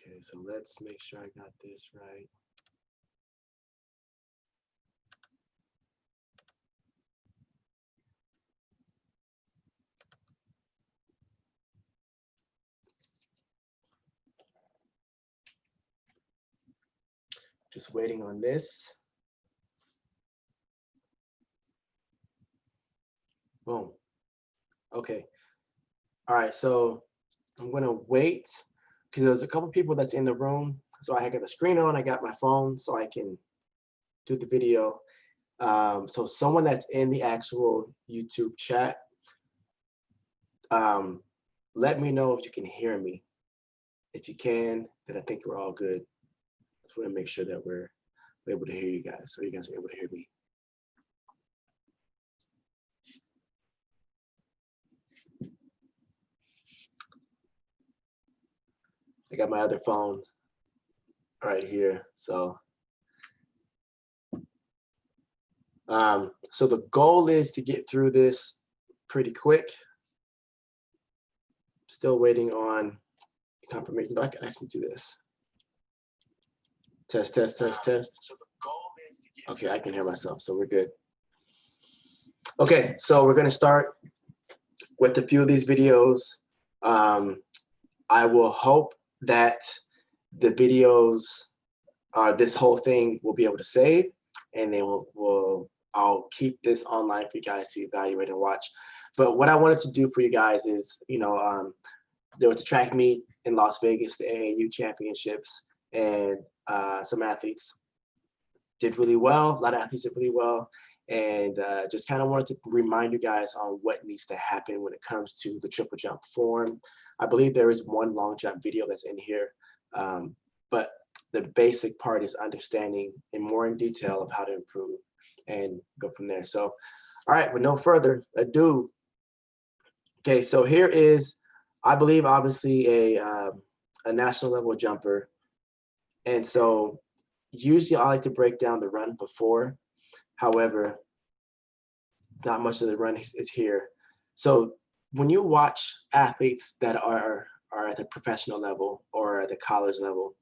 Okay, so let's make sure I got this right. Just waiting on this. Boom. Okay. All right, so I'm gonna wait because there's a couple people that's in the room. So I got the screen on, I got my phone so I can do the video. So someone that's in the actual YouTube chat, let me know if you can hear me. If you can, then I think we're all good. Just want to make sure that we're able to hear you guys, so you guys are able to hear me. I got my other phone right here, so so the goal is to get through this pretty quick. Still waiting on confirmation. I can actually do this. Test, test, test, test. So the goal is to get okay, I can hear myself, so we're good. Okay, so we're gonna start with a few of these videos. I will hope that the videos, this whole thing will be able to save, and then I'll keep this online for you guys to evaluate and watch. But what I wanted to do for you guys is, there was a track meet in Las Vegas, the AAU championships, and some athletes did really well. A lot of athletes did really well. And just kind of wanted to remind you guys on what needs to happen when it comes to the triple jump form. I believe there is one long jump video that's in here, but the basic part is understanding in more in detail of how to improve and go from there. So, all right, with no further ado. Okay, so here is, I believe, obviously a national level jumper. And so usually I like to break down the run before. However, not much of the run is here. So when you watch athletes that are at the professional level or at the college level,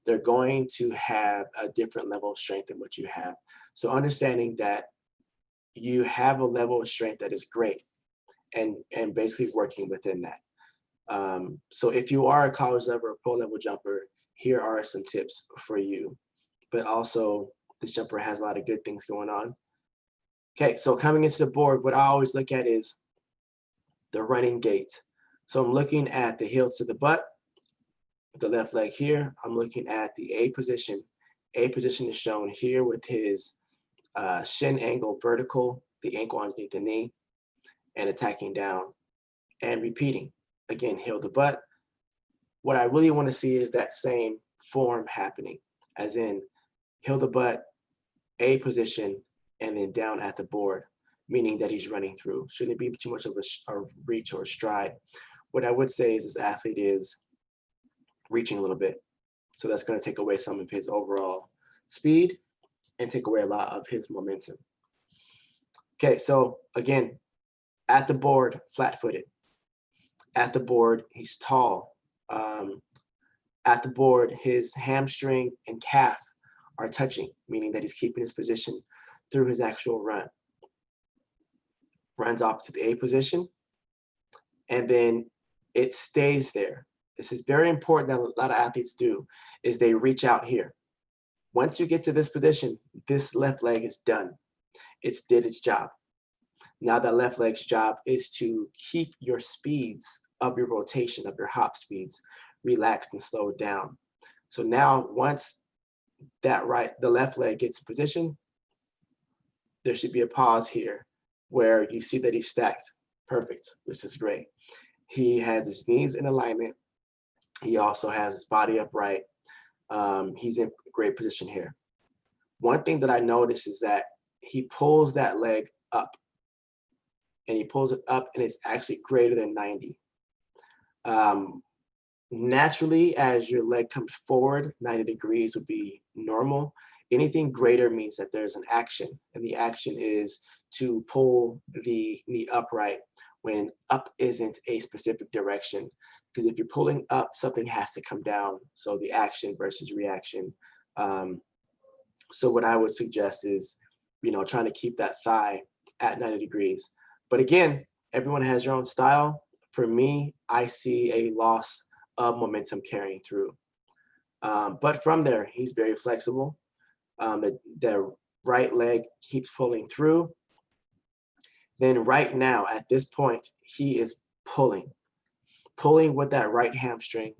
they're going to have a different level of strength than what you have. So understanding that you have a level of strength that is great, and basically working within that. So if you are a college level or pro level jumper, here are some tips for you. But also, this jumper has a lot of good things going on. Okay, so coming into the board, what I always look at is the running gait. So I'm looking at the heel to the butt, the left leg here. I'm looking at the A position. A position is shown here with his shin angle vertical, the ankle underneath the knee, and attacking down and repeating. Again, heel to butt. What I really want to see is that same form happening, as in heel to butt, A position, and then down at the board, meaning that he's running through. Shouldn't be too much of a reach or a stride. What I would say is this athlete is reaching a little bit. So that's going to take away some of his overall speed and take away a lot of his momentum. Okay, so again, at the board, flat-footed. At the board, he's tall. At the board, his hamstring and calf are touching, meaning that he's keeping his position through his actual run. Runs off to the A position, and then it stays there. This is very important that a lot of athletes do, is they reach out here. Once you get to this position, this left leg is done. It's did its job. Now that left leg's job is to keep your speeds of your rotation, of your hop speeds, relaxed and slowed down. So now once the left leg gets in position, there should be a pause here where you see that he's stacked. Perfect, this is great. He has his knees in alignment. He also has his body upright. He's in great position here. One thing that I noticed is that he pulls that leg up, and he pulls it up and it's actually greater than 90. Naturally, as your leg comes forward, 90 degrees would be normal. Anything greater means that there's an action, and the action is to pull the knee upright when up isn't a specific direction. Because if you're pulling up, something has to come down. So the action versus reaction. So what I would suggest is, trying to keep that thigh at 90 degrees. But again, everyone has your own style. For me, I see a loss of momentum carrying through. But from there, he's very flexible. The right leg keeps pulling through. Then right now, at this point, he is pulling with that right hamstring.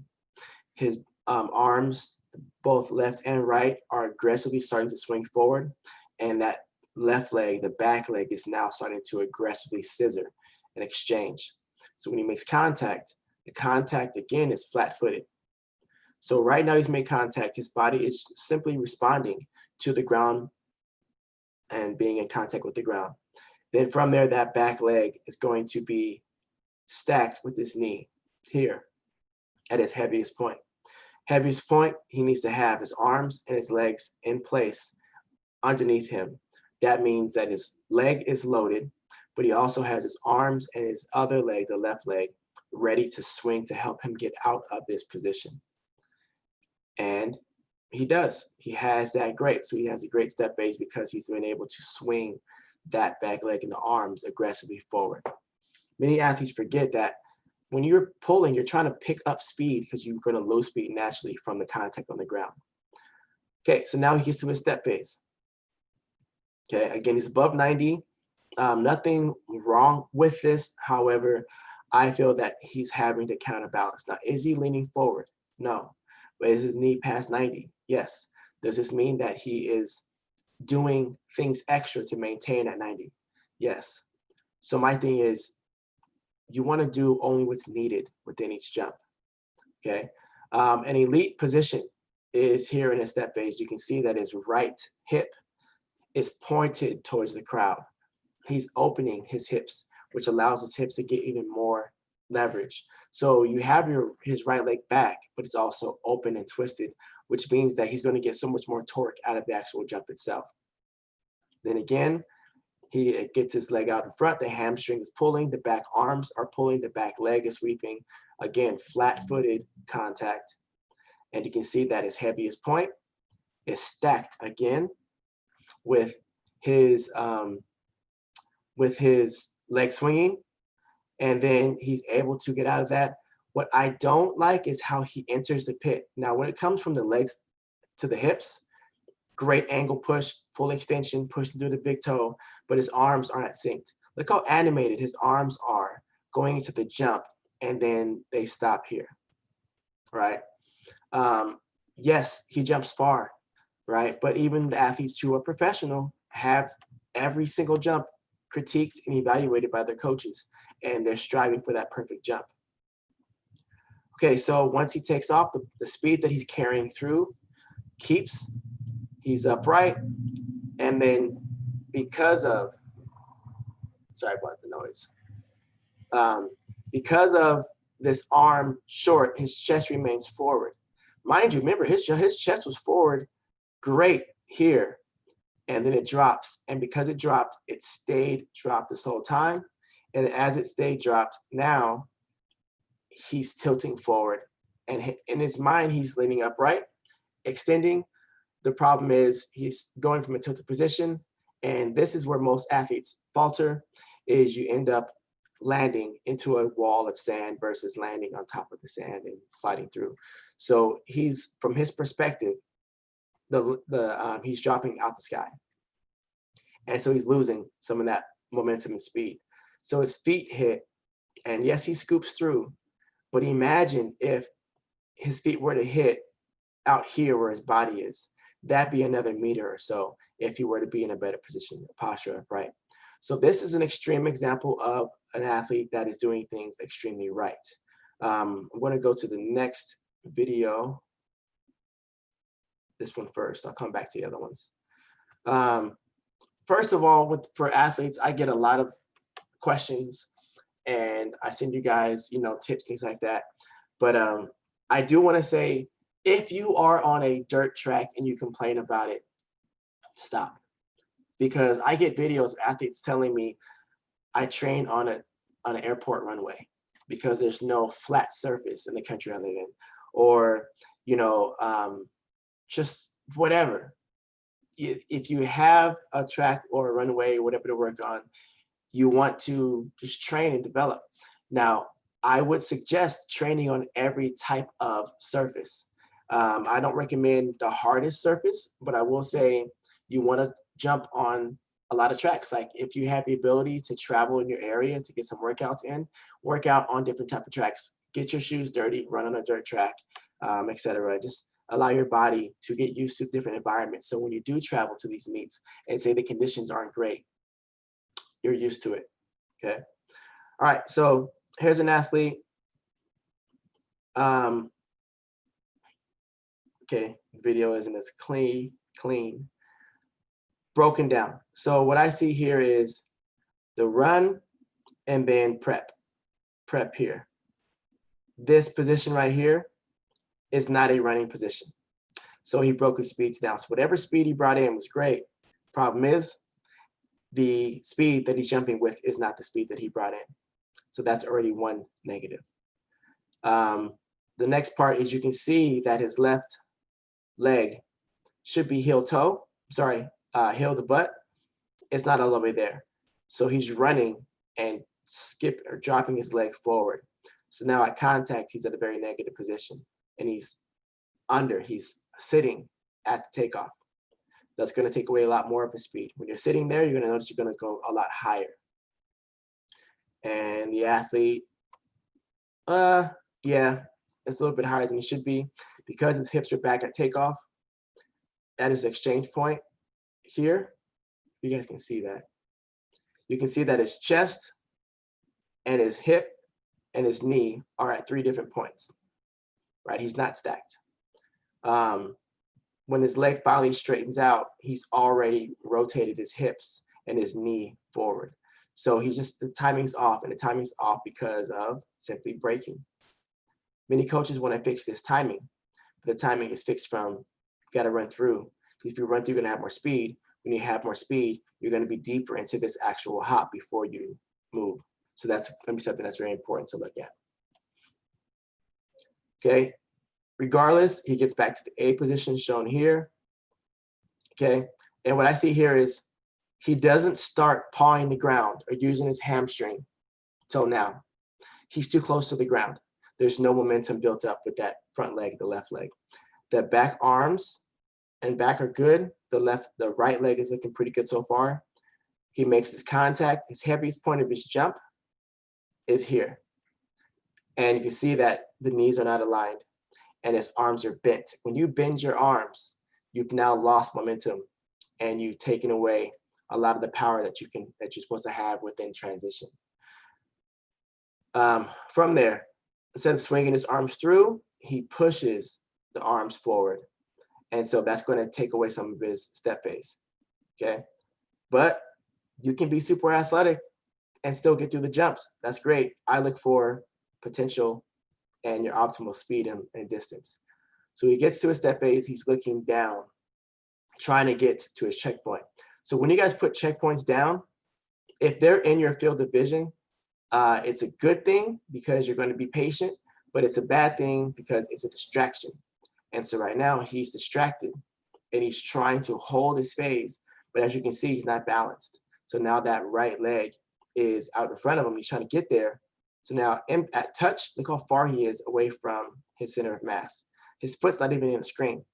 His arms, both left and right, are aggressively starting to swing forward. And that left leg, the back leg, is now starting to aggressively scissor and exchange. So when he makes contact, the contact again is flat-footed. So right now he's made contact. His body is simply responding to the ground and being in contact with the ground. Then from there, that back leg is going to be stacked with his knee here at his heaviest point. Heaviest point, he needs to have his arms and his legs in place underneath him. That means that his leg is loaded, but he also has his arms and his other leg, the left leg, ready to swing to help him get out of this position. And he does. He has that great. So he has a great step base because he's been able to swing that back leg and the arms aggressively forward. Many athletes forget that when you're pulling, you're trying to pick up speed because you're going to lose speed naturally from the contact on the ground. Okay, so now he gets to his step phase. Okay, again, he's above 90. Nothing wrong with this. However, I feel that he's having to counterbalance. Now, is he leaning forward? No. But is his knee past 90? Yes. Does this mean that he is doing things extra to maintain at 90? Yes. So my thing is, you want to do only what's needed within each jump. Okay. An elite position is here in his step phase. You can see that his right hip is pointed towards the crowd. He's opening his hips, which allows his hips to get even more leverage. So you have his right leg back, but it's also open and twisted, which means that he's going to get so much more torque out of the actual jump itself. Then again, he gets his leg out in front, the hamstring is pulling, the back arms are pulling, the back leg is sweeping. Again, flat-footed contact. And you can see that his heaviest point is stacked again with his leg swinging, and then he's able to get out of that. What I don't like is how he enters the pit. Now, when it comes from the legs to the hips, great angle push, full extension, pushing through the big toe, but his arms aren't synced. Look how animated his arms are going into the jump, and then they stop here, right? Yes, he jumps far, right? But even the athletes who are professional have every single jump critiqued and evaluated by their coaches, and they're striving for that perfect jump. Okay, so once he takes off, the speed that he's carrying through keeps, he's upright, and then because of, sorry about the noise, because of this arm short, his chest remains forward. Mind you, remember his chest was forward, great here, and then it drops. And because it dropped, it stayed dropped this whole time. And as it stayed dropped, now he's tilting forward. And in his mind, he's leaning upright, extending. The problem is he's going from a tilted position. And this is where most athletes falter, is you end up landing into a wall of sand versus landing on top of the sand and sliding through. So he's, from his perspective, he's dropping out the sky. And so he's losing some of that momentum and speed. So his feet hit, and yes, he scoops through, but imagine if his feet were to hit out here where his body is. That'd be another meter or so if he were to be in a better position, posture upright. So this is an extreme example of an athlete that is doing things extremely right. I'm going to go to the next video. This one first. I'll come back to the other ones. First of all, for athletes, I get a lot of questions, and I send you guys, tips, things like that. But I do want to say, if you are on a dirt track and you complain about it, stop. Because I get videos of athletes telling me, I train on on an airport runway because there's no flat surface in the country I live in, or, you know, just whatever. If you have a track or a runway, whatever to work on, you want to just train and develop. Now, I would suggest training on every type of surface. I don't recommend the hardest surface, but I will say you want to jump on a lot of tracks. Like if you have the ability to travel in your area to get some workouts in, work out on different type of tracks. Get your shoes dirty, run on a dirt track, etc. Just allow your body to get used to different environments. So when you do travel to these meets and say the conditions aren't great, you're used to it, okay? All right, so here's an athlete. Okay, video isn't as clean, broken down. So what I see here is the run and then prep here. This position right here is not a running position. So he broke his speeds down. So whatever speed he brought in was great. Problem is, the speed that he's jumping with is not the speed that he brought in. So that's already one negative. The next part is you can see that his left leg should be heel to butt. It's not all the way there. So he's running and dropping his leg forward. So now at contact, he's at a very negative position and he's sitting at the takeoff. That's going to take away a lot more of his speed. When you're sitting there, you're going to notice you're going to go a lot higher. And the athlete, yeah, it's a little bit higher than it should be because his hips are back at takeoff. At his exchange point here, you guys can see that. You can see that his chest and his hip and his knee are at 3 different points, right? He's not stacked. When his leg finally straightens out, he's already rotated his hips and his knee forward. So the timing's off, and the timing's off because of simply braking. Many coaches want to fix this timing, but the timing is fixed from, you got to run through. If you run through, you're going to have more speed. When you have more speed, you're going to be deeper into this actual hop before you move. So that's going to be something that's very important to look at. Okay. Regardless, he gets back to the A position shown here. Okay. And what I see here is he doesn't start pawing the ground or using his hamstring till now. He's too close to the ground. There's no momentum built up with that front leg, the left leg. The back arms and back are good. The right leg is looking pretty good so far. He makes his contact. His heaviest point of his jump is here. And you can see that the knees are not aligned and his arms are bent. When you bend your arms, you've now lost momentum and you've taken away a lot of the power that you're supposed to have within transition. From there, instead of swinging his arms through, he pushes the arms forward. And so that's going to take away some of his step phase, okay? But you can be super athletic and still get through the jumps. That's great. I look for potential and your optimal speed and distance. So he gets to his step phase, he's looking down, trying to get to his checkpoint. So when you guys put checkpoints down, if they're in your field of vision, it's a good thing because you're going to be patient, but it's a bad thing because it's a distraction. And so right now he's distracted and he's trying to hold his phase, but as you can see, he's not balanced. So now that right leg is out in front of him. He's trying to get there. So now at touch, look how far he is away from his center of mass. His foot's not even in the screen,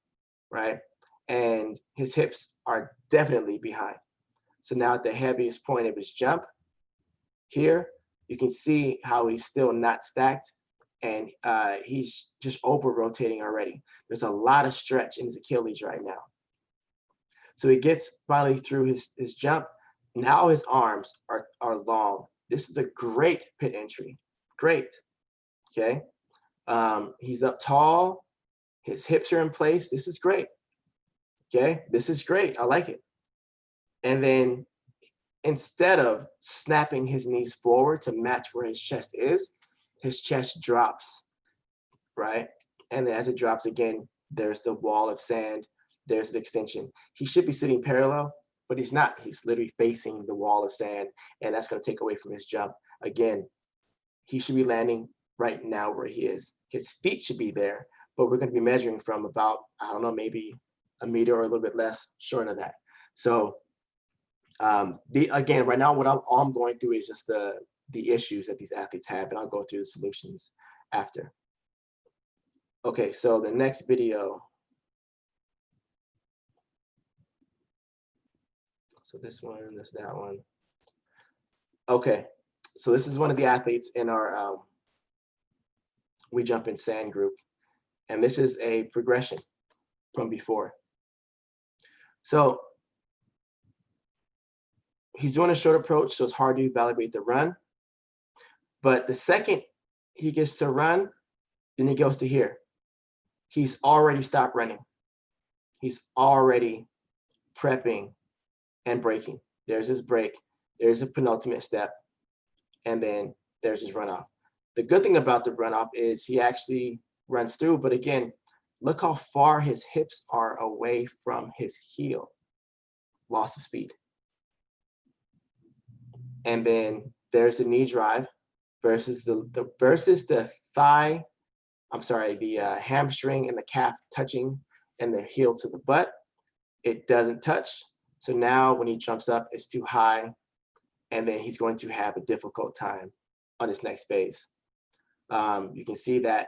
right? And his hips are definitely behind. So now at the heaviest point of his jump here, you can see how he's still not stacked and he's just over rotating already. There's a lot of stretch in his Achilles right now. So he gets finally through his jump. Now his arms are long. This is a great pit entry, great, okay? He's up tall, his hips are in place. This is great, okay? This is great, I like it. And then instead of snapping his knees forward to match where his chest is, his chest drops, right? And then as it drops again, there's the wall of sand, there's the extension. He should be sitting parallel, but he's not. He's literally facing the wall of sand, and that's going to take away from his jump. Again, he should be landing right now where he is. His feet should be there, but we're going to be measuring from about, I don't know, maybe a meter or a little bit less short of that. So again, right now, all I'm going through is just the issues that these athletes have, and I'll go through the solutions after. Okay, so the next video. So this one, there's that one. Okay, so this is one of the athletes in our We Jump in Sand group, and this is a progression from before. So he's doing a short approach, so it's hard to evaluate the run. But the second he gets to run, then he goes to here. He's already stopped running. He's already prepping and braking. There's his break. There's a penultimate step. And then there's his runoff. The good thing about the runoff is he actually runs through, but again, look how far his hips are away from his heel. Loss of speed. And then there's the knee drive versus the thigh. I'm sorry, the hamstring and the calf touching and the heel to the butt. It doesn't touch. So now when he jumps up, it's too high, and then he's going to have a difficult time on his next phase. You can see that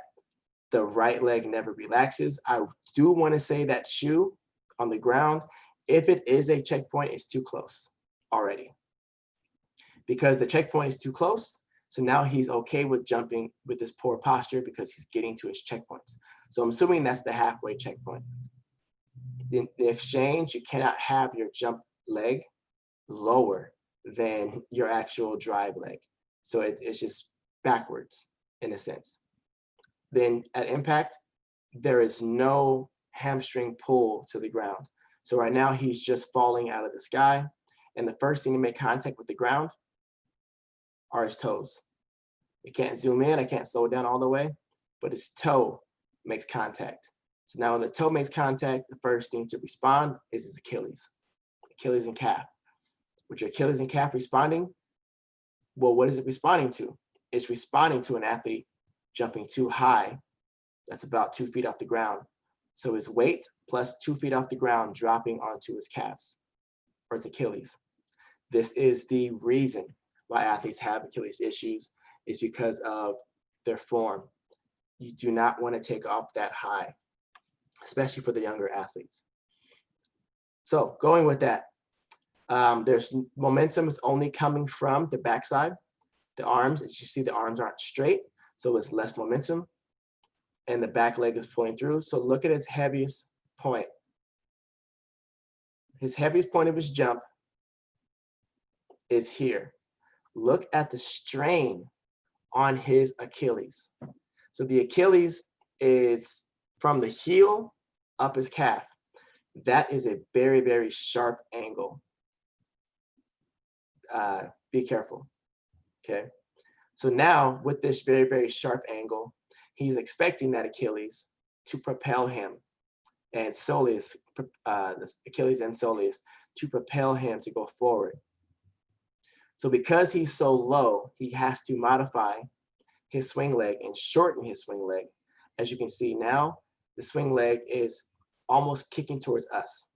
the right leg never relaxes. I do want to say that shoe on the ground, if it is a checkpoint, it's too close already. Because the checkpoint is too close, so now he's okay with jumping with this poor posture because he's getting to his checkpoints. So I'm assuming that's the halfway checkpoint. In the exchange, you cannot have your jump leg lower than your actual drive leg. So it's just backwards in a sense. Then at impact, there is no hamstring pull to the ground. So right now he's just falling out of the sky, and the first thing to make contact with the ground are his toes. I can't zoom in, I can't slow it down all the way, but his toe makes contact. So now when the toe makes contact, the first thing to respond is his Achilles and calf. With your Achilles and calf responding, well, what is it responding to? It's responding to an athlete jumping too high. That's about 2 feet off the ground. So his weight plus 2 feet off the ground dropping onto his calves or his Achilles. This is the reason why athletes have Achilles issues, is because of their form. You do not want to take off that high, especially for the younger athletes. So going with that, there's momentum is only coming from the backside. The arms, as you see, the arms aren't straight, so it's less momentum, and the back leg is pulling through. So look at his heaviest point. His heaviest point of his jump is here. Look at the strain on his Achilles. So the Achilles is from the heel up his calf. That is a very, very sharp angle. Be careful, okay? So now with this very, very sharp angle, he's expecting that Achilles to propel him, and soleus, the Achilles and soleus, to propel him to go forward. So because he's so low, he has to modify his swing leg and shorten his swing leg. As you can see now, the swing leg is almost kicking towards us.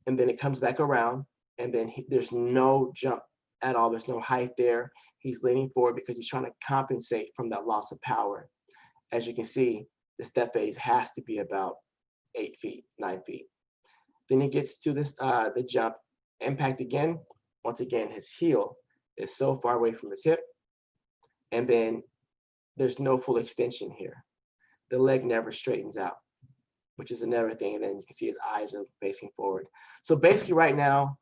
And then it comes back around, and then there's no jump at all. There's no height there. He's leaning forward because he's trying to compensate from that loss of power. As you can see, the step phase has to be about 8 feet, 9 feet. Then he gets to this, the jump, impact again. Once again, his heel is so far away from his hip, and then there's no full extension here. The leg never straightens out, which is another thing. And then you can see his eyes are facing forward. So basically right now,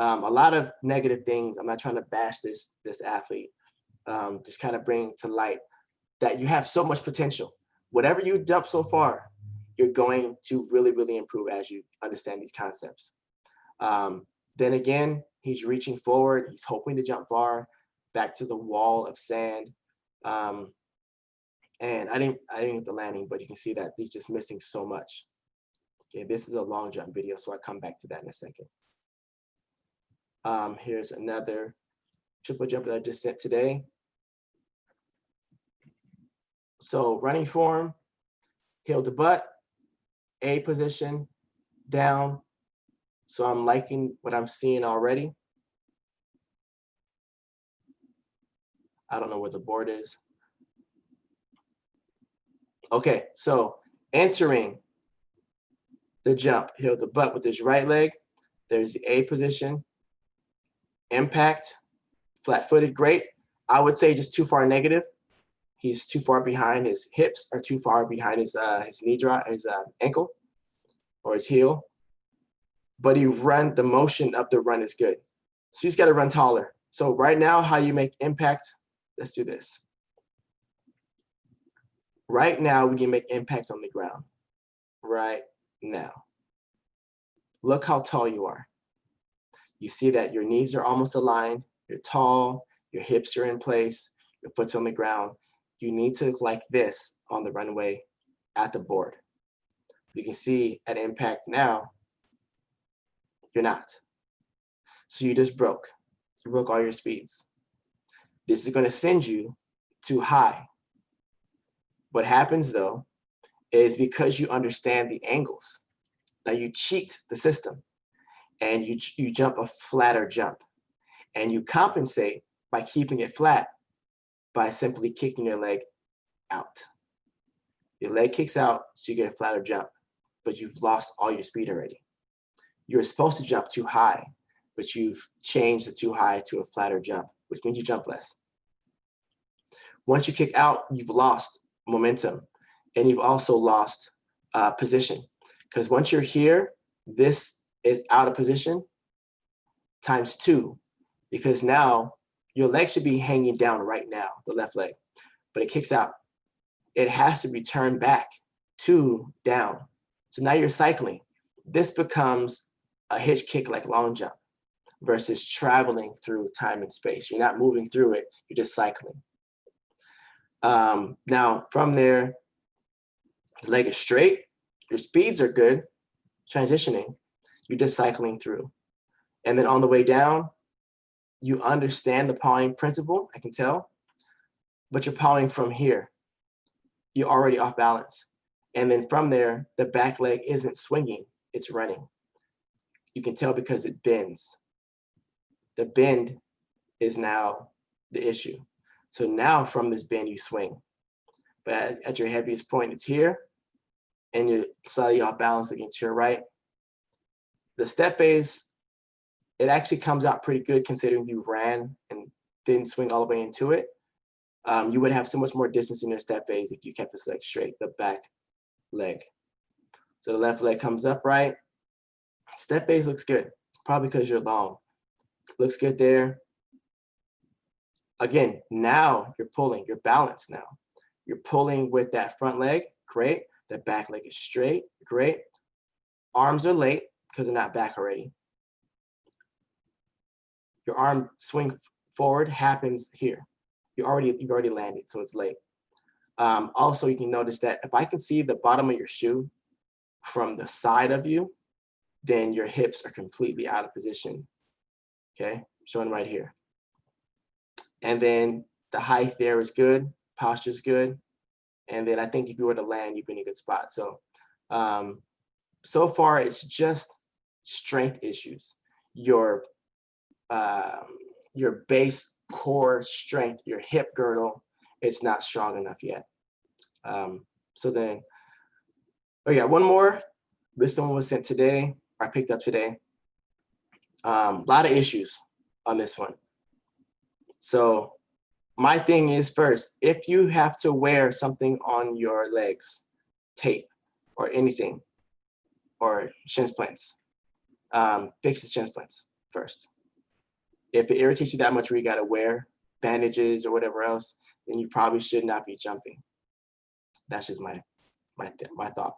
a lot of negative things. I'm not trying to bash this athlete, just kind of bring to light that you have so much potential. Whatever you jump so far, you're going to really, really improve as you understand these concepts. Then again, he's reaching forward. He's hoping to jump far, back to the wall of sand. And I didn't get the landing, but you can see that he's just missing so much. Okay, this is a long jump video, so I'll come back to that in a second. Here's another triple jump that I just sent today. So running form, heel to butt, A position, down. So I'm liking what I'm seeing already. I don't know where the board is. Okay, so entering the jump, heel to butt with his right leg. There's the A position, impact, flat-footed, great. I would say just too far negative. He's too far behind. His hips are too far behind his knee drop, his ankle or his heel. But the motion of the run is good. So he's got to run taller. So right now, how you make impact, let's do this. Right now, when you make impact on the ground, right now, look how tall you are. You see that your knees are almost aligned, you're tall, your hips are in place, your foot's on the ground. You need to look like this on the runway at the board. You can see at impact now, you're not. So you just broke. You broke all your speeds. This is going to send you too high. What happens though is because you understand the angles, now you cheat the system and you jump a flatter jump, and you compensate by keeping it flat by simply kicking your leg out. Your leg kicks out, so you get a flatter jump, but you've lost all your speed already. You're supposed to jump too high, but you've changed the too high to a flatter jump, which means you jump less. Once you kick out, you've lost momentum, and you've also lost position. Because once you're here, this is out of position times 2, because now your leg should be hanging down right now, the left leg, but it kicks out. It has to be turned back to down. So now you're cycling. This becomes a hitch kick like long jump versus traveling through time and space. You're not moving through it, you're just cycling. Now from there, the leg is straight, your speeds are good, transitioning, you're just cycling through. And then on the way down, you understand the pawing principle, I can tell, but you're pawing from here. You're already off balance. And then from there, the back leg isn't swinging, it's running. You can tell because it bends. The bend is now the issue. So now from this bend, you swing. But at your heaviest point, it's here, and you're slightly off balance against your right. The step base, it actually comes out pretty good considering you ran and didn't swing all the way into it. You would have so much more distance in your step base if you kept this leg straight, the back leg. So the left leg comes up right. Step base looks good, probably because you're long. Looks good there. Again, now you're pulling, you're balanced now. You're pulling with that front leg, great. The back leg is straight, great. Arms are late because they're not back already. Your arm swing forward happens here. You've already landed, so it's late. Also, you can notice that if I can see the bottom of your shoe from the side of you, then your hips are completely out of position. Okay, showing right here. And then the height there is good, posture is good. And then I think if you were to land, you'd be in a good spot. So, so far it's just strength issues. Your base core strength, your hip girdle, it's not strong enough yet. So then, oh yeah, one more. This one was sent today, or I picked up today. A lot of issues on this one. So my thing is, first, if you have to wear something on your legs, tape or anything, or shin splints, fix the shin splints first. If it irritates you that much where you gotta wear bandages or whatever else, then you probably should not be jumping. That's just my thought.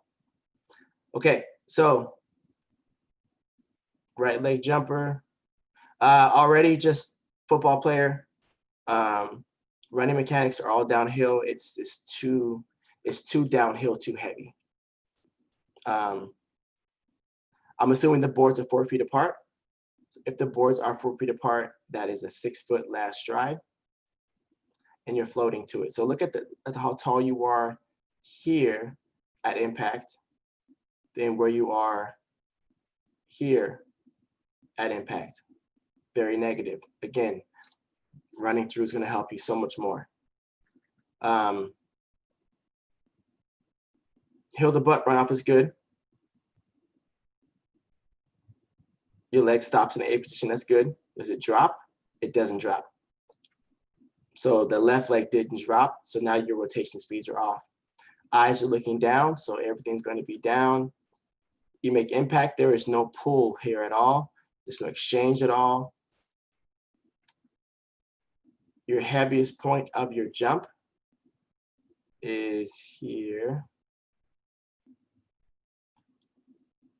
Okay, so right leg jumper, already just football player. Running mechanics are all downhill. It's too downhill, too heavy. I'm assuming the boards are 4 feet apart. So if the boards are 4 feet apart, that is a 6 foot last stride, and you're floating to it. So look at how tall you are here at impact, then where you are here at impact. Very negative. Again, running through is going to help you so much more. Heel to butt run off is good. Your leg stops in the A position, that's good. Does it drop? It doesn't drop. So the left leg didn't drop, so now your rotation speeds are off. Eyes are looking down, so everything's going to be down. You make impact, there is no pull here at all. There's no exchange at all. Your heaviest point of your jump is here.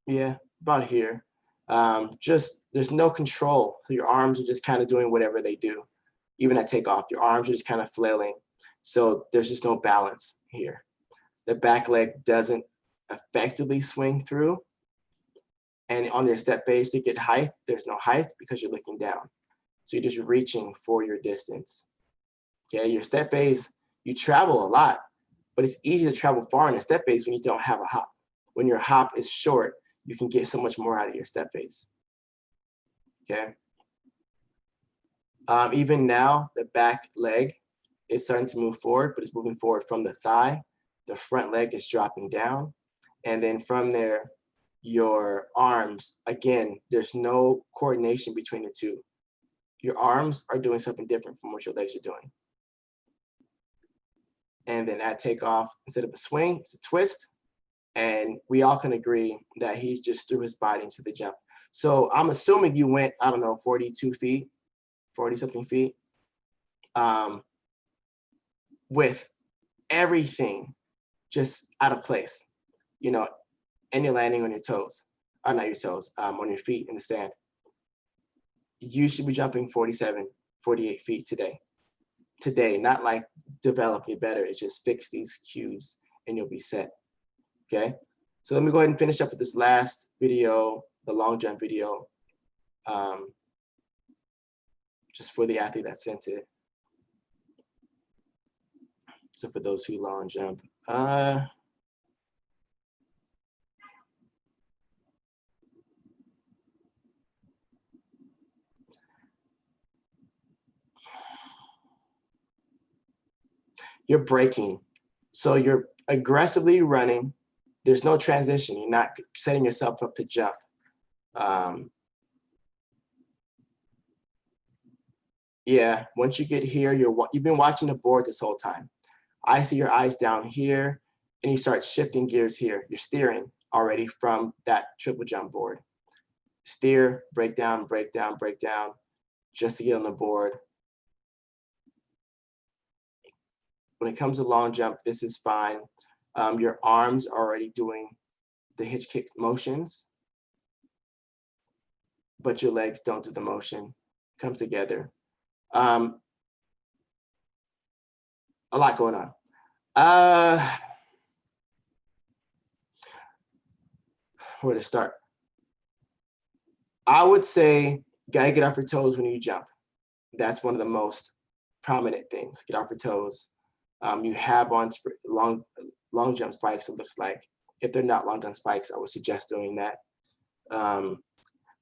Yeah, about here. There's no control. So your arms are just kind of doing whatever they do. Even at takeoff, your arms are just kind of flailing. So there's just no balance here. The back leg doesn't effectively swing through. And on your step base to get height, there's no height because you're looking down. So you're just reaching for your distance. Okay, your step base, you travel a lot, but it's easy to travel far in a step base when you don't have a hop. When your hop is short, you can get so much more out of your step base. Okay. Even now, the back leg is starting to move forward, but it's moving forward from the thigh. The front leg is dropping down. And then from there, your arms, again, there's no coordination between the two. Your arms are doing something different from what your legs are doing. And then at takeoff, instead of a swing, it's a twist. And we all can agree that he just threw his body into the jump. So I'm assuming you went, I don't know, 42 feet, 40 something feet, with everything just out of place, you know, and you're landing on your toes, or not your toes, on your feet in the sand. You should be jumping 47, 48 feet today. Today, not like develop it better, it's just fix these cues and you'll be set, okay? So let me go ahead and finish up with this last video, the long jump video, just for the athlete that sent it. So for those who long jump, you're braking. So you're aggressively running. There's no transition. You're not setting yourself up to jump. Yeah, once you get here, you've been watching the board this whole time. I see your eyes down here, and you start shifting gears here. You're steering already from that triple jump board. Steer, break down, break down, break down, just to get on the board. When it comes to long jump, this is fine. Your arms are already doing the hitch kick motions, but your legs don't do the motion. It comes together. A lot going on. Where to start? I would say, gotta get off your toes when you jump. That's one of the most prominent things. Get off your toes. You have on long jump spikes, it looks like. If they're not long jump spikes, I would suggest doing that.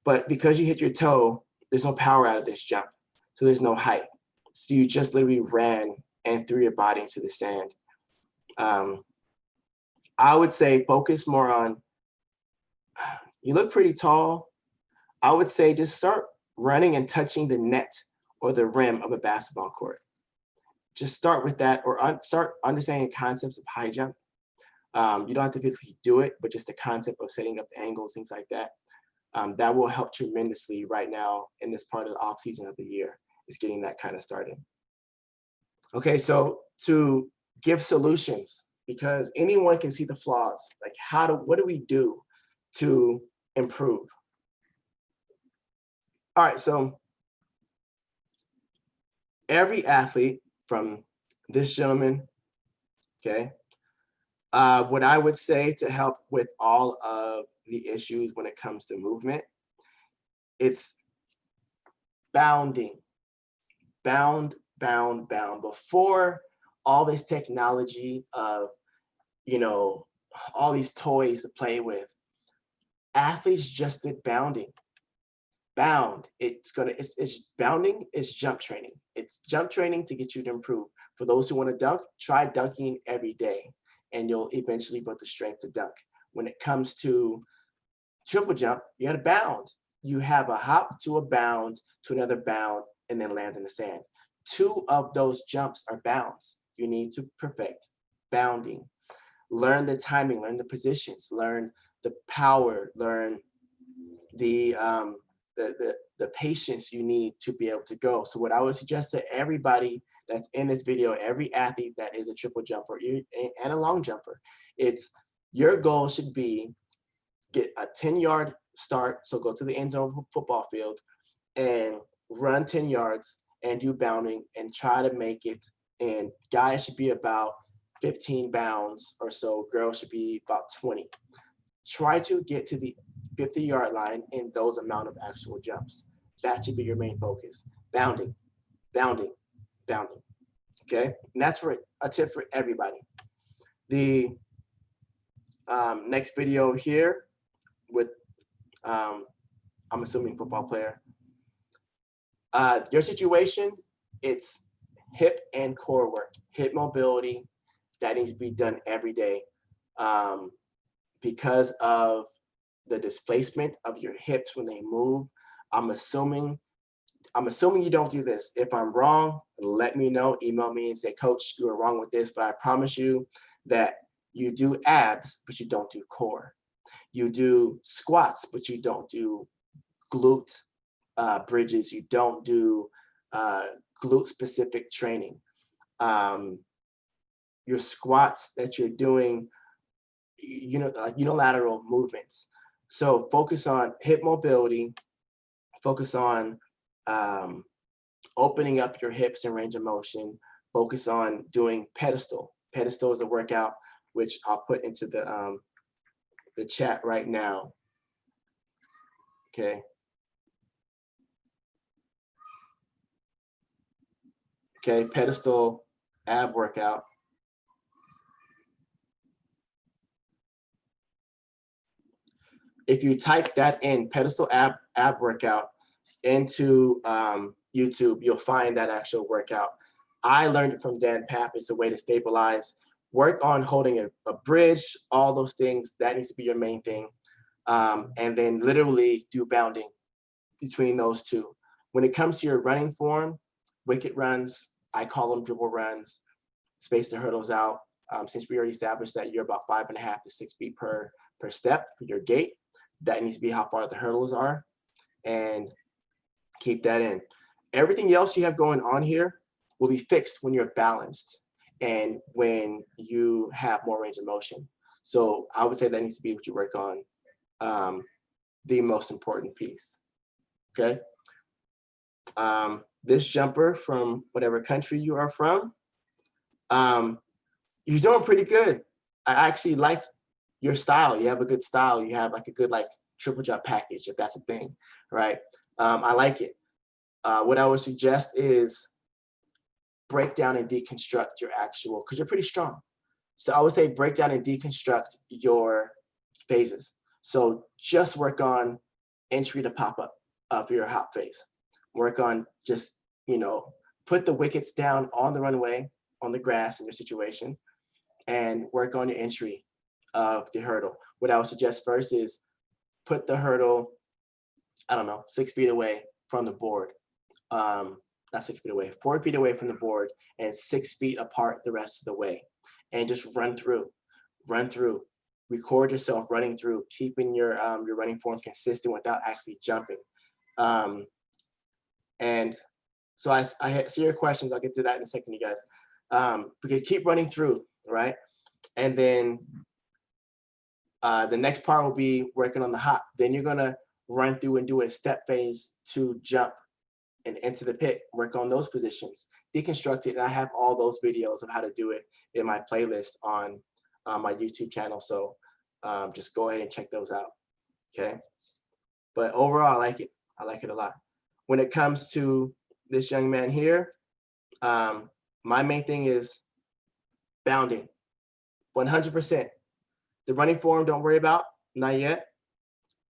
But because you hit your toe, there's no power out of this jump. So there's no height. So you just literally ran and threw your body into the sand. I would say focus more on, you look pretty tall. I would say just start running and touching the net or the rim of a basketball court. Just start with that, or start understanding concepts of high jump. You don't have to physically do it, but just the concept of setting up the angles, things like that. That will help tremendously right now in this part of the off season of the year, is getting that kind of started. Okay, so to give solutions, because anyone can see the flaws, like what do we do to improve? All right, so every athlete from this gentleman, okay, what I would say to help with all of the issues when it comes to movement, it's bounding, bound, bound, bound. Before all this technology of, you know, all these toys to play with, athletes just did bounding. Bound, it's bounding is jump training. It's jump training to get you to improve. For those who want to dunk, try dunking every day, and you'll eventually build the strength to dunk. When it comes to triple jump, you got to bound. You have a hop to a bound to another bound and then land in the sand. 2 of those jumps are bounds. You need to perfect bounding. Learn the timing, learn the positions, learn the power, learn the patience you need to be able to go. So what I would suggest to everybody that's in this video, every athlete that is a triple jumper and a long jumper, it's your goal should be get a 10-yard start. So go to the end zone football field and run 10 yards and do bounding and try to make it. And guys should be about 15 bounds or so. Girls should be about 20. Try to get to the 50-yard line in those amount of actual jumps. That should be your main focus. Bounding, bounding, bounding. Okay, and that's for a tip for everybody. The next video here with, I'm assuming football player. Your situation, it's hip and core work, hip mobility, that needs to be done every day. Because of the displacement of your hips when they move, I'm assuming you don't do this. If I'm wrong, let me know, email me and say, coach, you were wrong with this, but I promise you that you do abs, but you don't do core. You do squats, but you don't do glute bridges. You don't do glute specific training. Your squats that you're doing, you know, like unilateral movements. So focus on hip mobility, focus on opening up your hips and range of motion, focus on doing pedestal. Pedestal is a workout which I'll put into the chat right now. Okay. Okay, pedestal ab workout. If you type that in, pedestal ab workout, into YouTube, you'll find that actual workout. I learned it from Dan Papp. It's a way to stabilize. Work on holding a bridge, all those things. That needs to be your main thing. And then literally do bounding between those two. When it comes to your running form, wicket runs, I call them dribble runs, space the hurdles out. Since we already established that you're about 5.5 to 6 feet per step for your gait, that needs to be how far the hurdles are, and keep that in. Everything else you have going on here will be fixed when you're balanced and when you have more range of motion. So I would say that needs to be what you work on, the most important piece, okay? This jumper from whatever country you are from, you're doing pretty good. I actually like your style. You have a good style. You have like a good triple jump package, if that's a thing, right? I like it. What I would suggest is break down and deconstruct your actual, because you're pretty strong. So I would say break down and deconstruct your phases. So just work on entry to pop up of your hop phase. Work on just, put the wickets down on the runway, on the grass in your situation, and work on your entry of the hurdle. What I would suggest first is put the hurdle, 6 feet away from the board. Not 6 feet away, 4 feet away from the board, and 6 feet apart the rest of the way. And just run through. Record yourself running through, keeping your running form consistent without actually jumping. And so I see your questions. I'll get to that in a second, you guys. Because keep running through, right? And then the next part will be working on the hop. Then you're gonna run through and do a step phase to jump and into the pit, work on those positions, deconstruct it. And I have all those videos of how to do it in my playlist on my YouTube channel. So just go ahead and check those out, okay? But overall, I like it. I like it a lot. when it comes to this young man here, my main thing is bounding, 100%. The running form, don't worry about, not yet.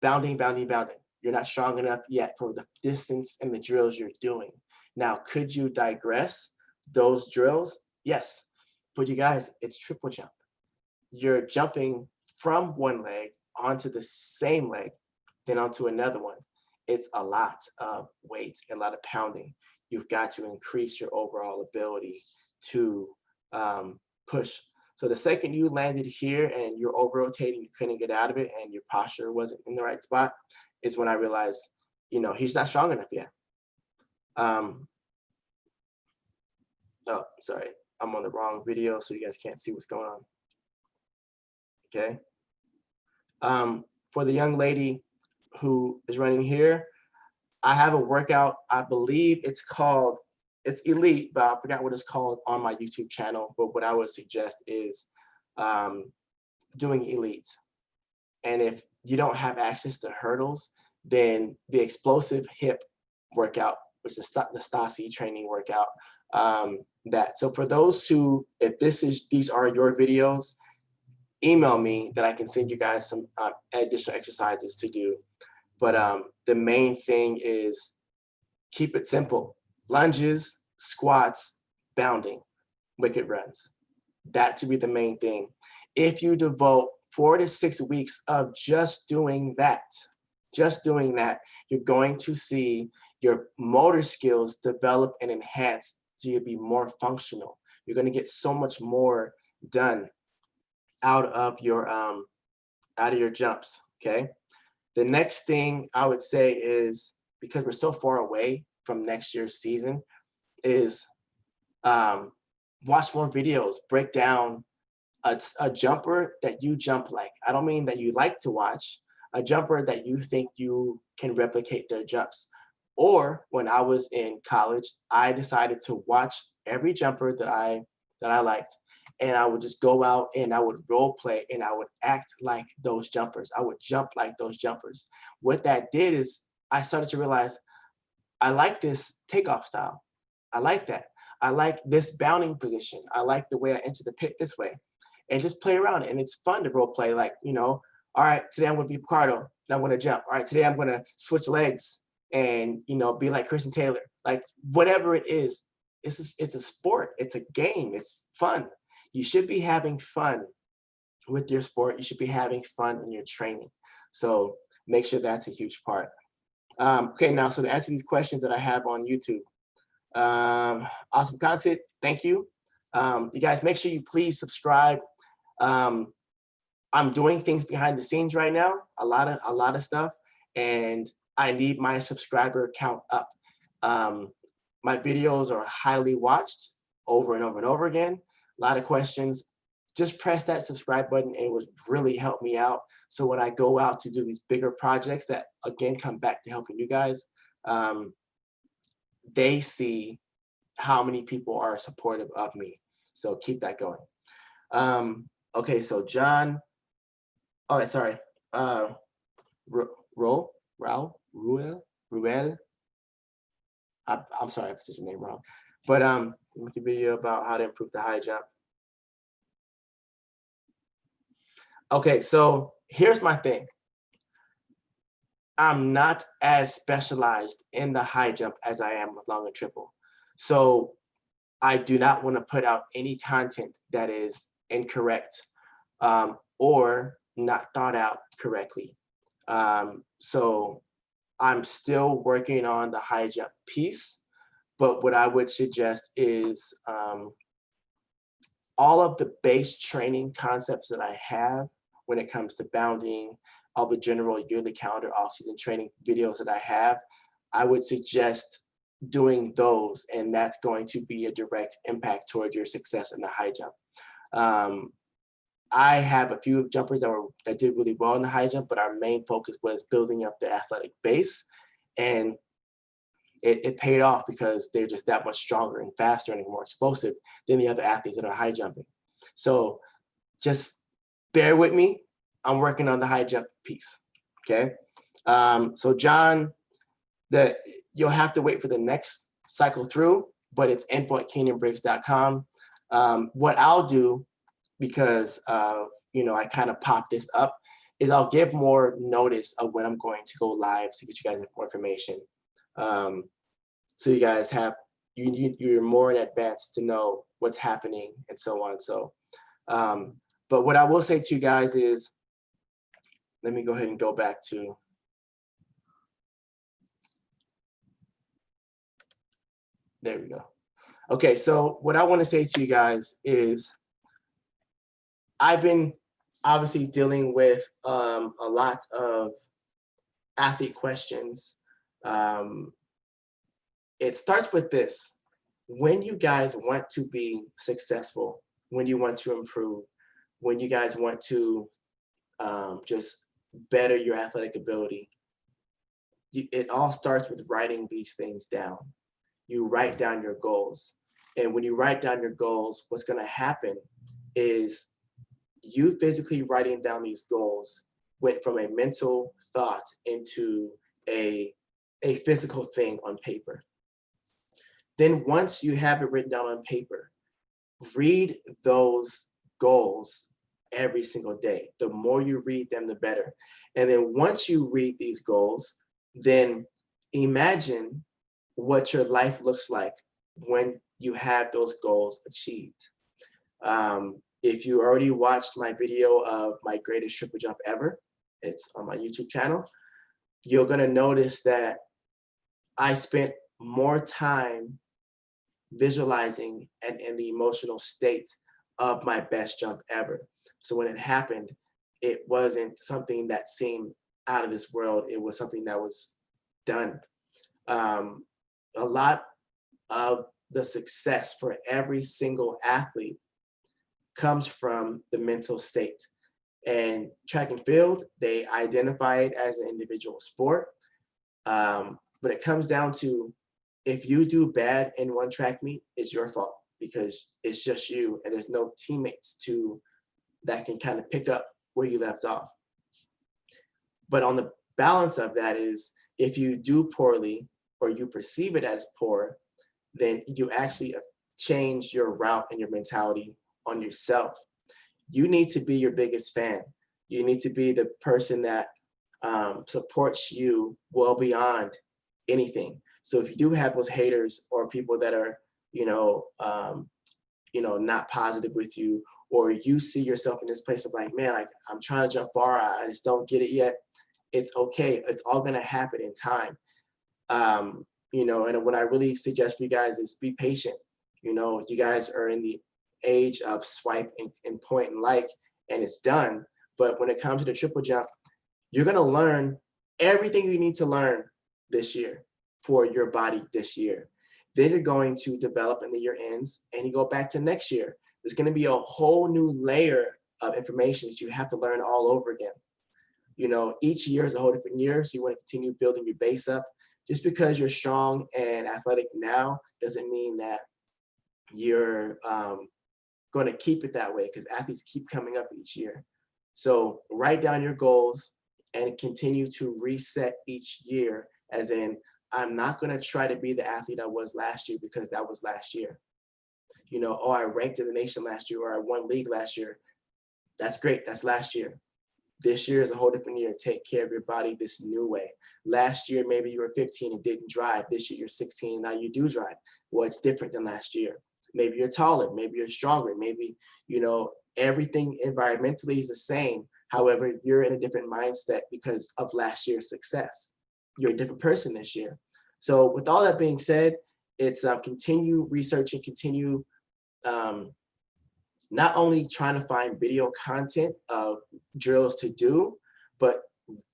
Bounding, bounding, bounding. You're not strong enough yet for the distance and the drills you're doing. Now, could you digress those drills? Yes, but you guys, it's triple jump. You're jumping from one leg onto the same leg, then onto another one. It's a lot of weight, a lot of pounding. You've got to increase your overall ability to push. So the second you landed here and you're over rotating, you couldn't get out of it, and your posture wasn't in the right spot, is when I realized, you know, he's not strong enough yet. Oh, sorry, I'm on the wrong video, so you guys can't see what's going on. Okay. For the young lady who is running here, I have a workout. I believe it's Elite, but I forgot what it's called on my YouTube channel. But what I would suggest is doing Elite. And if you don't have access to hurdles, then the explosive hip workout, which is the Stasi training workout. So for those who, if these are your videos, email me that I can send you guys some additional exercises to do. But the main thing is keep it simple. Lunges, squats, bounding, wicket runs. That should be the main thing. If you devote 4 to 6 weeks of just doing that, you're going to see your motor skills develop and enhance so you'll be more functional. You're going to get so much more done out of your jumps, okay? The next thing I would say is, because we're so far away from next year's season, is watch more videos, break down a jumper that you jump like. I don't mean that you like to watch, a jumper that you think you can replicate their jumps. Or when I was in college, I decided to watch every jumper that I liked, and I would just go out and I would role play and I would act like those jumpers. I would jump like those jumpers. What that did is I started to realize I like this takeoff style. I like that. I like this bounding position. I like the way I enter the pit this way, and just play around. And it's fun to role play, like, you know, all right, today I'm going to be Picardo and I'm going to jump. All right, today I'm going to switch legs and, you know, be like Christian Taylor. Like, whatever it is, it's a sport. It's a game. It's fun. You should be having fun with your sport. You should be having fun in your training. So make sure that's a huge part. Okay, now, so to answer these questions that I have on YouTube, awesome content. Thank you. You guys, make sure you please subscribe. I'm doing things behind the scenes right now, a lot of stuff, and I need my subscriber count up. My videos are highly watched over and over and over again. A lot of questions. Just press that subscribe button and it would really help me out. So when I go out to do these bigger projects that, again, come back to helping you guys, they see how many people are supportive of me. So keep that going. Okay, so John, oh, sorry, Ruel, I'm sorry if I said your name wrong, but make a video about how to improve the high jump. Okay, so here's my thing. I'm not as specialized in the high jump as I am with long and triple. So I do not want to put out any content that is incorrect or not thought out correctly. So I'm still working on the high jump piece, but what I would suggest is all of the base training concepts that I have when it comes to bounding, all the general yearly calendar off-season training videos that I have, I would suggest doing those, and that's going to be a direct impact towards your success in the high jump. I have a few jumpers that did really well in the high jump, but our main focus was building up the athletic base, and it paid off because they're just that much stronger and faster and more explosive than the other athletes that are high jumping. So just bear with me. I'm working on the high jump piece, okay? So John, that you'll have to wait for the next cycle through, but it's info@KeinanBriggs.com. What I'll do, because I kind of pop this up, is I'll give more notice of when I'm going to go live to get you guys more information. So you guys have, you're more in advance to know what's happening and so on. So, but what I will say to you guys is, let me go ahead and go back to, there we go. Okay, so what I want to say to you guys is, I've been obviously dealing with a lot of athlete questions. It starts with this: when you guys want to be successful, when you want to improve, when you guys want to just better your athletic ability, it all starts with writing these things down. You write down your goals. And when you write down your goals, what's going to happen is you physically writing down these goals went from a mental thought into a physical thing on paper. Then once you have it written down on paper, read those goals every single day. The more you read them, the better. And then once you read these goals, then imagine what your life looks like when you have those goals achieved. If you already watched my video of my greatest triple jump ever, it's on my YouTube channel, you're gonna notice that I spent more time visualizing and in the emotional state of my best jump ever. So when it happened, it wasn't something that seemed out of this world. It was something that was done. A lot of the success for every single athlete comes from the mental state. And track and field, they identify it as an individual sport. But it comes down to, if you do bad in one track meet, it's your fault, because it's just you and there's no teammates that can kind of pick up where you left off. But on the balance of that is, if you do poorly or you perceive it as poor, then you actually change your route and your mentality on yourself. You need to be your biggest fan. You need to be the person that supports you well beyond anything. So if you do have those haters or people that are, not positive with you, or you see yourself in this place of like, man, I'm trying to jump far, I just don't get it yet. It's okay. It's all going to happen in time. And what I really suggest for you guys is be patient. You guys are in the age of swipe and point and like, and it's done. But when it comes to the triple jump, you're going to learn everything you need to learn this year for your body this year. Then you're going to develop in the year ends, and you go back to next year. There's going to be a whole new layer of information that you have to learn all over again. Each year is a whole different year, so you want to continue building your base up. Just because you're strong and athletic now doesn't mean that you're going to keep it that way, because athletes keep coming up each year. So write down your goals and continue to reset each year, as in, I'm not going to try to be the athlete I was last year because that was last year. I ranked in the nation last year, or I won league last year. That's great. That's last year. This year is a whole different year. Take care of your body this new way. Last year, maybe you were 15 and didn't drive. This year, you're 16 and now you do drive. Well, it's different than last year. Maybe you're taller. Maybe you're stronger. Maybe, everything environmentally is the same. However, you're in a different mindset because of last year's success. You're a different person this year. So with all that being said, it's continue researching, continue not only trying to find video content of drills to do, but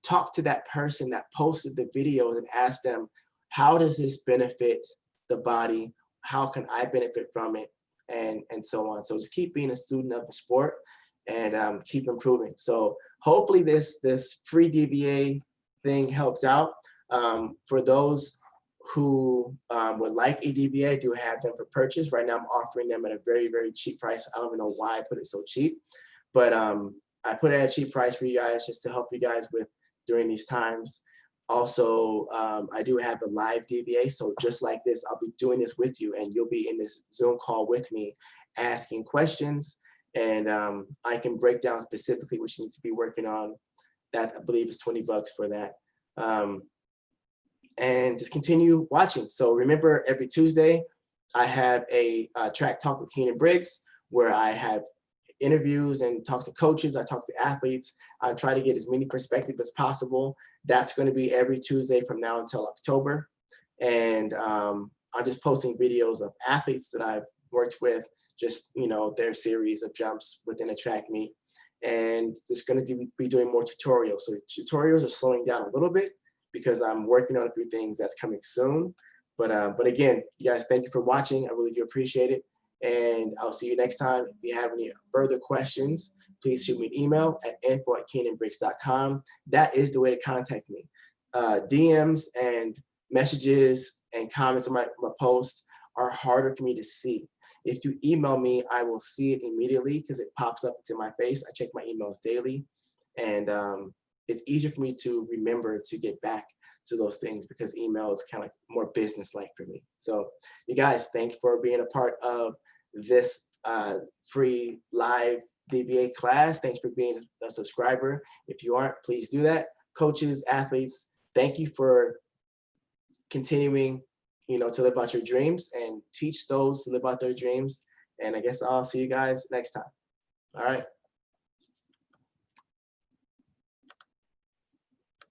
talk to that person that posted the video and ask them, how does this benefit the body? How can I benefit from it? And so on. So just keep being a student of the sport and keep improving. So hopefully this free DVA thing helps out. For those who would like a DVA, I do have them for purchase. Right now I'm offering them at a very, very cheap price. I don't even know why I put it so cheap, but I put it at a cheap price for you guys just to help you guys with during these times. Also, I do have a live DVA. So just like this, I'll be doing this with you, and you'll be in this Zoom call with me asking questions. And I can break down specifically what you need to be working on. That, I believe, is $20 for that. And just continue watching. So remember, every Tuesday, I have a track talk with Keinan Briggs, where I have interviews and talk to coaches. I talk to athletes. I try to get as many perspectives as possible. That's going to be every Tuesday from now until October. And I'm just posting videos of athletes that I've worked with, just, you know, their series of jumps within a track meet. And just going to be doing more tutorials. So tutorials are slowing down a little bit because I'm working on a few things that's coming soon. But again, you guys, thank you for watching. I really do appreciate it. And I'll see you next time. If you have any further questions, please shoot me an email at info@KeinanBriggs.com. That is the way to contact me. DMs and messages and comments on my posts are harder for me to see. If you email me, I will see it immediately because it pops up to my face. I check my emails daily. And it's easier for me to remember to get back to those things because email is kind of like more business-like for me. So you guys, thank you for being a part of this free live DVA class. Thanks for being a subscriber. If you aren't, please do that. Coaches, athletes, thank you for continuing, you know, to live out your dreams and teach those to live out their dreams. And I guess I'll see you guys next time. All right.